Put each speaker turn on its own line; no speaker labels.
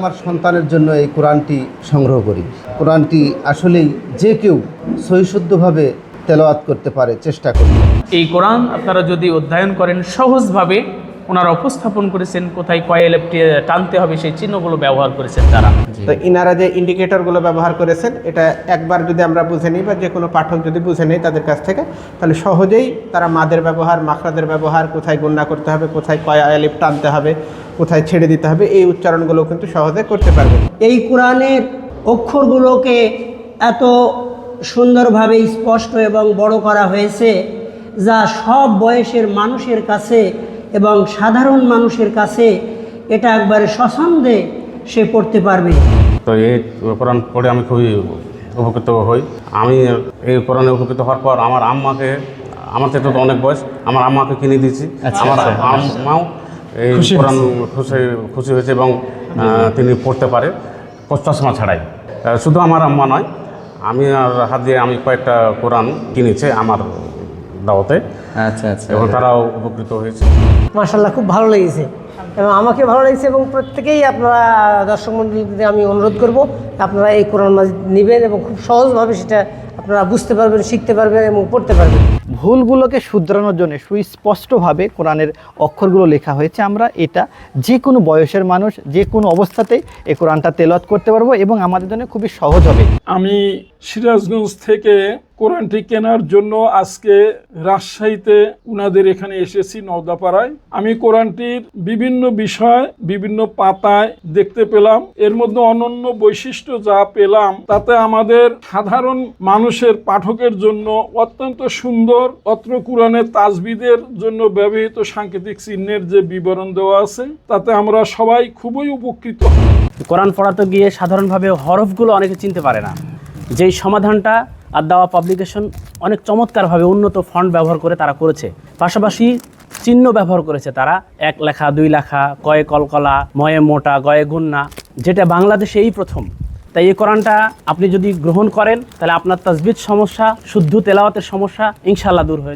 আমার সন্তানের জন্য এই কোরআনটি সংগ্রহ করি। কোরআনটি আসলেই যে কেউ সহিশুদ্ধভাবে তেলাওয়াত করতে পারে, চেষ্টা করি।
এই কোরআন আপনারা যদি অধ্যয়ন করেন, সহজভাবে ওনারা উপস্থাপন করেছেন, কোথায় কয় এলেপটি টানতে হবে সেই চিহ্নগুলো ব্যবহার করেছেন তারা।
তো ইনারা যে ইন্ডিকেটরগুলো ব্যবহার করেছেন, এটা একবার যদি আমরা বুঝে নিই বা যে কোনো পাঠক যদি বুঝে নেই তাদের কাছ থেকে, তাহলে সহজেই তারা মাদের ব্যবহার, মাখরাদের ব্যবহার, কোথায় গুণনা করতে হবে, কোথায় কয় আলিফ টানতে হবে, কোথায় ছেড়ে দিতে হবে, এই উচ্চারণগুলো কিন্তু সহজে করতে পারবে।
এই কোরআনের অক্ষরগুলোকে এত সুন্দরভাবে স্পষ্ট এবং বড় করা হয়েছে, যা সব বয়সের মানুষের কাছে এবং সাধারণ মানুষের কাছে এটা একবারে স্বচ্ছন্দে সে পড়তে পারবে।
তো এই কোরআন পড়ে আমি খুবই উপকৃত হই। আমি এই কোরআনে উপকৃত হওয়ার পর আমার আম্মাকে, আমার থেকে তো অনেক বয়স, আমার আম্মাকে কিনে দিয়েছি। আমার আম্মাও এই কোরআন খুশি হয়েছে এবং তিনি পড়তে পারে চশমা ছাড়াই। শুধু আমার আম্মা নয়, আমি আর হাত দিয়ে আমি কয়েকটা কোরআন কিনেছি আমার দাওয়াতে।
আচ্ছা,
এবং তারাও উপকৃত হয়েছে।
মাশাআল্লাহ, খুব ভালো লেগেছে এবং আমাকে ভালো লেগেছে, এবং প্রত্যেকেই আপনারা দর্শক মণ্ডলীতে আমি অনুরোধ করব আপনারা এই কোরআন মাজিদ নেবেন এবং খুব সহজভাবে সেটা আপনারা বুঝতে পারবেন, শিখতে পারবেন এবং পড়তে পারবেন।
ভুলগুলোকে শুধরানোর জন্য সুস্পষ্টভাবে কোরআনের অক্ষরগুলো লেখা হয়েছে। আমরা এটা যে কোনো বয়সের মানুষ যে কোনো অবস্থাতেই এই কোরআনটা তেলাওয়াত করতে পারবো এবং আমাদের জন্য খুবই সহজ হবে।
আমি সিরাজগঞ্জ থেকে কোরআনটি কেনার জন্য আজকে রাজশাহীতে উনাদের এখানে এসেছি, নওদাপাড়ায়। আমি কোরআনটির বিভিন্ন বিষয় বিভিন্ন পাতায় দেখতে পেলাম। এর মধ্যে অনন্য বৈশিষ্ট্য যা পেলাম, তাতে আমাদের সাধারণ মানুষের পাঠকের জন্য অত্যন্ত সুন্দর। অত্র কোরআনের তাজবিদের জন্য ব্যবহৃত সাংকেতিক চিহ্নের যে বিবরণ দেওয়া আছে, তাতে আমরা সবাই খুবই উপকৃত।
কোরআন পড়াতে গিয়ে সাধারণভাবে হরফগুলো অনেকে চিনতে পারে না। যেই সমাধানটা আদ-দাওয়া পাবলিকেশন অনেক চমৎকারভাবে উন্নত ফন্ট ব্যবহার করে তারা করেছে, পাশাপাশি চিহ্ন ব্যবহার করেছে তারা, 1 লেখা 2 লেখা, কয়ে কলকলা, ময়ে মোটা, গয়ে গুন্না, যেটা বাংলাদেশে এই প্রথম। তাই এই কোরআনটা আপনি যদি গ্রহণ করেন, তাহলে আপনার তাজবিদ সমস্যা, শুদ্ধ তেলাওয়াতের সমস্যা ইনশাআল্লাহ দূর হয়ে যাবে।